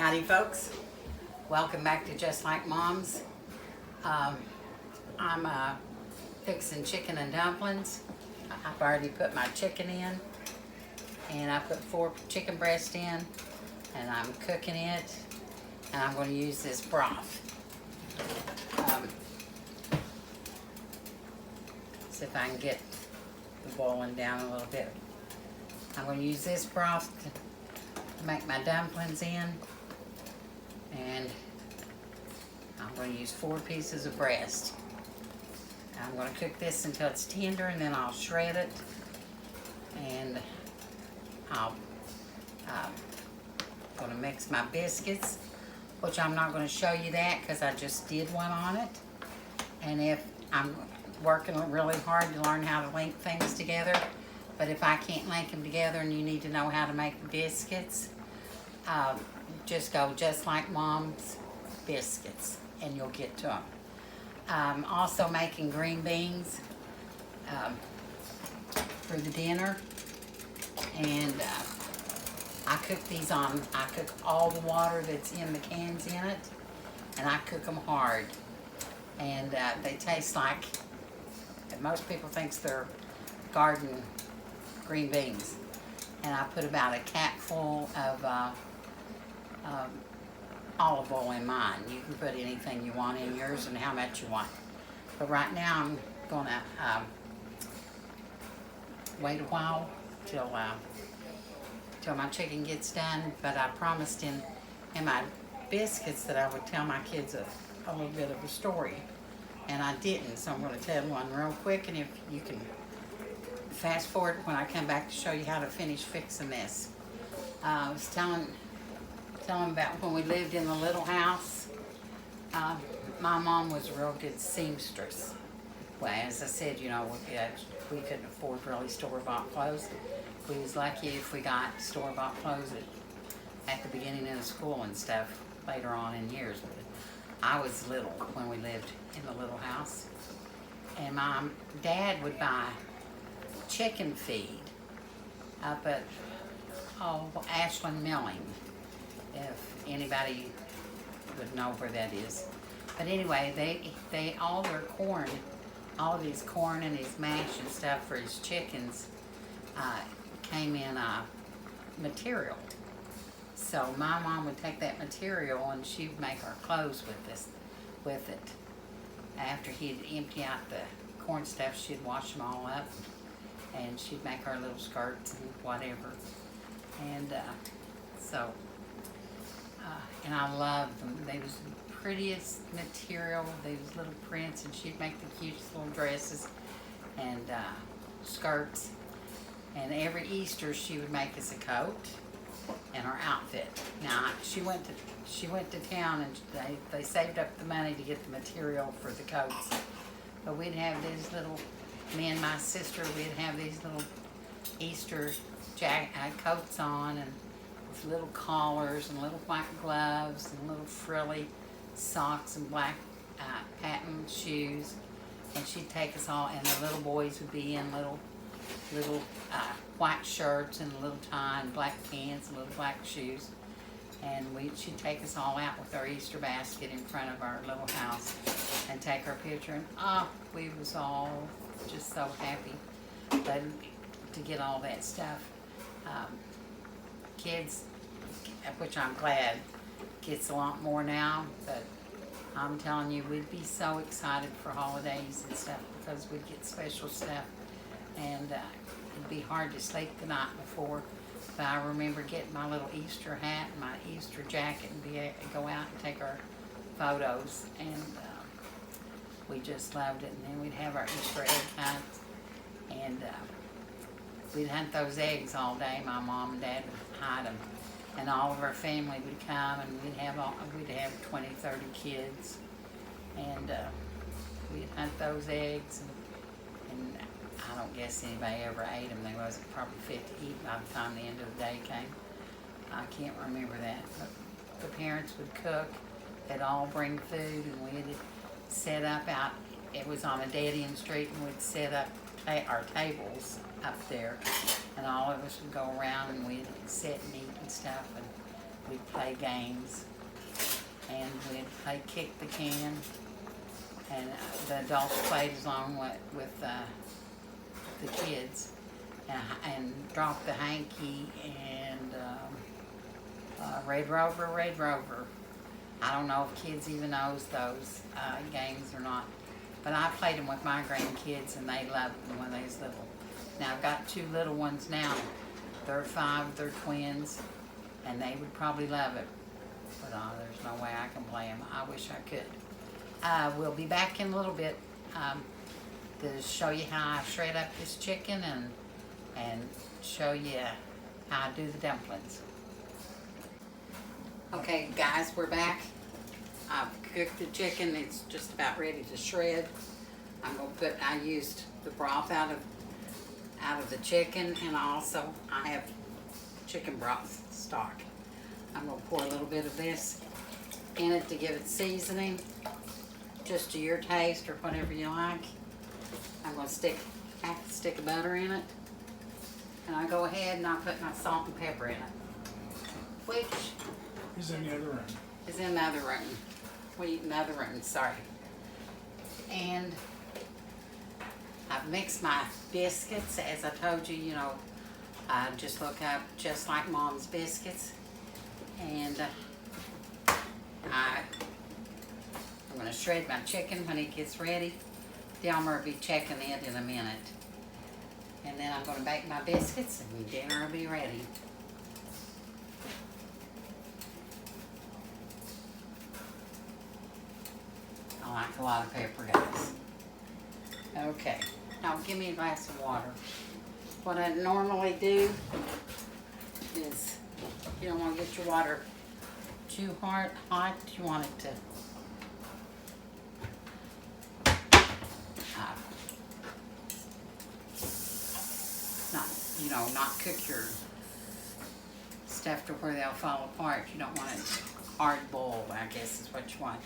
Howdy folks, welcome back to Just Like Moms. I'm fixing chicken and dumplings. I've already put my chicken in, and I put 4 chicken breasts in, and I'm cooking it, and I'm going to use this broth. See if I can get the boiling down a little bit. I'm going to use this broth to make my dumplings in. And I'm going to use 4 pieces of breast. I'm going to cook this until it's tender, and then I'll shred it, and I'm going to mix my biscuits, which I'm not going to show you that because I just did one on it. And if I'm working really hard to learn how to link things together, but if I can't link them together and you need to know how to make biscuits, just go Just Like Mom's biscuits and you'll get to them. Also making green beans for the dinner, and I cook all the water that's in the cans in it, and I cook them hard, and they taste like, most people think they're garden green beans, and I put about a capful of olive oil in mine. You can put anything you want in yours and how much you want. But right now I'm going to wait a while till my chicken gets done. But I promised in my biscuits that I would tell my kids a little bit of a story, and I didn't. So I'm going to tell one real quick, and if you can fast forward when I come back to show you how to finish fixing this. I was telling about when we lived in the little house. My mom was a real good seamstress. Well, as I said, you know, we couldn't afford really store-bought clothes. We was lucky if we got store-bought clothes at the beginning of the school and stuff later on in years. But I was little when we lived in the little house. And my dad would buy chicken feed up at Ashland Milling, if anybody would know where that is. But anyway, they all their corn, all of his corn and his mash and stuff for his chickens came in material. So my mom would take that material and she would make our clothes with it. After he'd empty out the corn stuff, she'd wash them all up, and she'd make our little skirts and whatever. And and I loved them. They was the prettiest material. They was little prints, and she'd make the cutest little dresses and skirts. And every Easter she would make us a coat and our outfit. Now she went to town, and they saved up the money to get the material for the coats. But we'd have these little, me and my sister, we'd have these little Easter coats on, and with little collars and little white gloves and little frilly socks and black patent shoes. And she'd take us all, and the little boys would be in little white shirts and a little tie and black pants and little black shoes. And she'd take us all out with our Easter basket in front of our little house and take our picture. And we was all just so happy to get all that stuff. Kids, which I'm glad, gets a lot more now, but I'm telling you, we'd be so excited for holidays and stuff because we'd get special stuff, and it'd be hard to sleep the night before. But I remember getting my little Easter hat and my Easter jacket and go out and take our photos, and we just loved it. And then we'd have our Easter egg hunts, and we'd hunt those eggs all day. My mom and dad would hide them, and all of our family would come, and we'd have 20, 30 kids, and we'd hunt those eggs, and I don't guess anybody ever ate them. They wasn't probably fit to eat by the time the end of the day came. I can't remember that, but the parents would cook. They'd all bring food, and we'd set up out. It was on a dead-end street, and we'd set up our tables up there, and all of us would go around, and we'd sit and eat and stuff, and we'd play games, and we'd play kick the can, and the adults played along with the kids, and drop the hanky, and Red Rover, Red Rover. I don't know if kids even knows those games or not, but I played them with my grandkids, and they loved them when they was little. Now I've got 2 little ones now. They're 5, they're twins, and they would probably love it. But there's no way I can play them. I wish I could. We'll be back in a little bit to show you how I shred up this chicken and show you how I do the dumplings. Okay guys, we're back. I've cooked the chicken. It's just about ready to shred. I used the broth out of the chicken, and also I have chicken broth stock. I'm going to pour a little bit of this in it to give it seasoning, just to your taste or whatever you like. I'm going to stick half a stick of butter in it, and I go ahead and I put my salt and pepper in it, which is in the other room. Is in the other room. We eat in the other room, sorry. And I've mixed my biscuits, as I told you, you know, just look up Just Like Mom's Biscuits. And I'm going to shred my chicken when it gets ready. Delmer will be checking it in a minute. And then I'm going to bake my biscuits, and dinner will be ready. I like a lot of pepper, guys. Okay, now give me a glass of water. What I normally do is, you don't want to get your water too hot. You want it to not cook your stuff to where they'll fall apart. You don't want it hard boiled, I guess is what you want.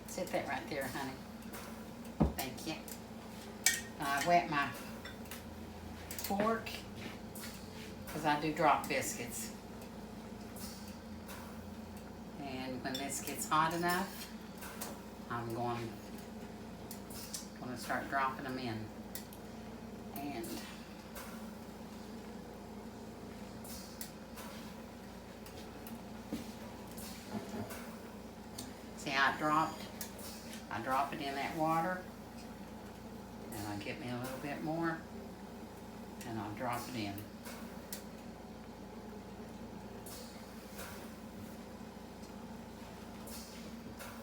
Sit that right there, honey. Thank you. I wet my fork because I do drop biscuits. And when this gets hot enough, I'm going to start dropping them in. And see how it dropped? I drop it in that water, and I'll get me a little bit more, and I'll drop it in.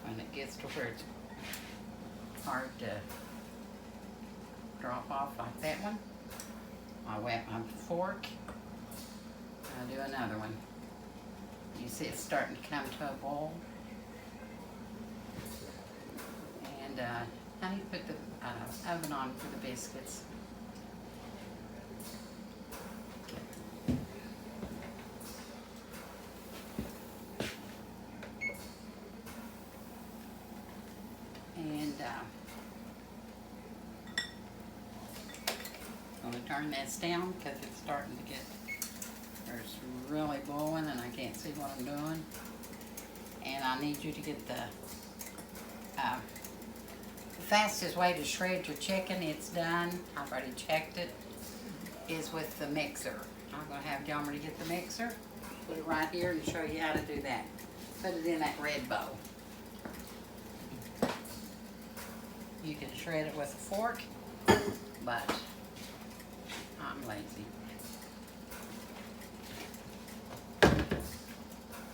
When it gets to where it's hard to drop off like that one, I wet my fork, and I'll do another one. You see it's starting to come to a boil. And honey, put the oven on for the biscuits. And I'm going to turn this down because it's starting to get, it's really boiling and I can't see what I'm doing. And I need you to get the fastest way to shred your chicken, it's done, I've already checked it, is with the mixer. I'm going to have Delmer to get the mixer, put it right here and show you how to do that. Put it in that red bowl. You can shred it with a fork, but I'm lazy.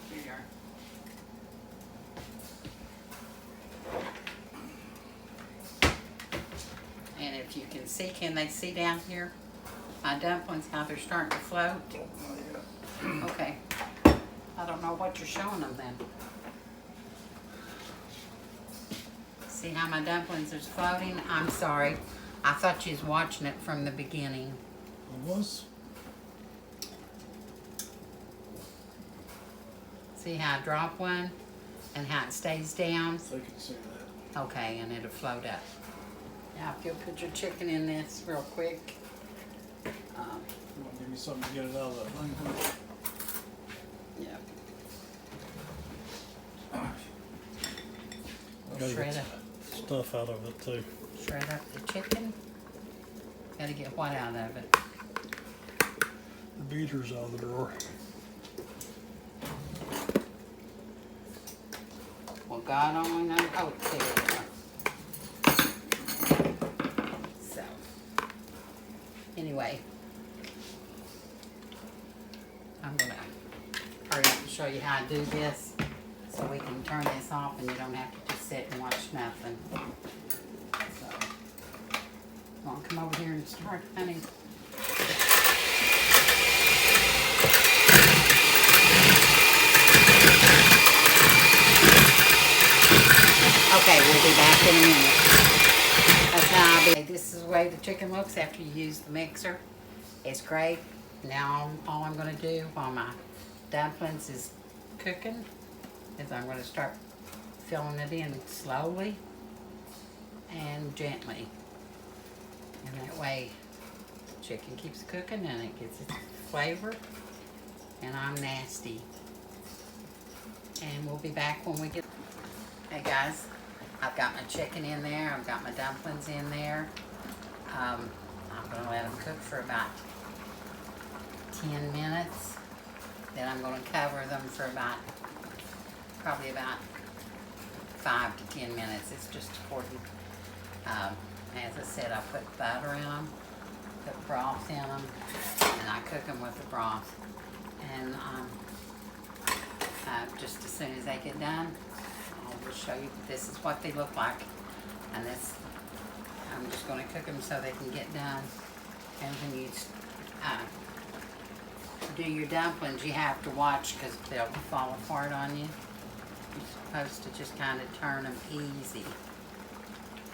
Here you are. And if you can see, can they see down here? My dumplings, how they're starting to float? Okay. I don't know what you're showing them then. See how my dumplings are floating? I'm sorry. I thought you was watching it from the beginning. I was. See how I drop one and how it stays down? I can see that. Okay, and it'll float up. Now, if you'll put your chicken in this real quick. You want to give me something to get it out of the thing? Yeah. Gotta shred get up, stuff out of it too. shred up the chicken. Gotta get what out of it? The beater's out of the drawer. Well, God only knows. Oh, there we are. So, anyway, I'm gonna hurry up and show you how to do this so we can turn this off and you don't have to just sit and watch nothing. So, want to come over here and start, honey? Okay, we'll be back in a minute. That's how I'll be. This is the way the chicken looks after you use the mixer. It's great. Now all I'm going to do while my dumplings is cooking is I'm going to start filling it in slowly and gently. And that way chicken keeps cooking and it gets its flavor. And I'm nasty. And we'll be back when we get... Hey guys, I've got my chicken in there. I've got my dumplings in there. I'm going to let them cook for about 10 minutes. Then I'm going to cover them for probably about 5 to 10 minutes. It's just according, as I said, I put butter in them, put broth in them, and I cook them with the broth. And just as soon as they get done, I'll just show you. This is what they look like, and I'm just going to cook them so they can get done. And when you do your dumplings, you have to watch because they'll fall apart on you. You're supposed to just kind of turn them easy,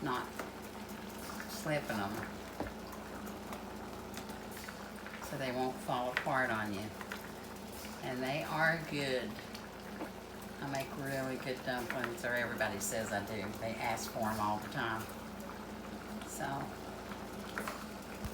not slipping them, so they won't fall apart on you. And they are good. I make really good dumplings, or everybody says I do. They ask for them all the time. So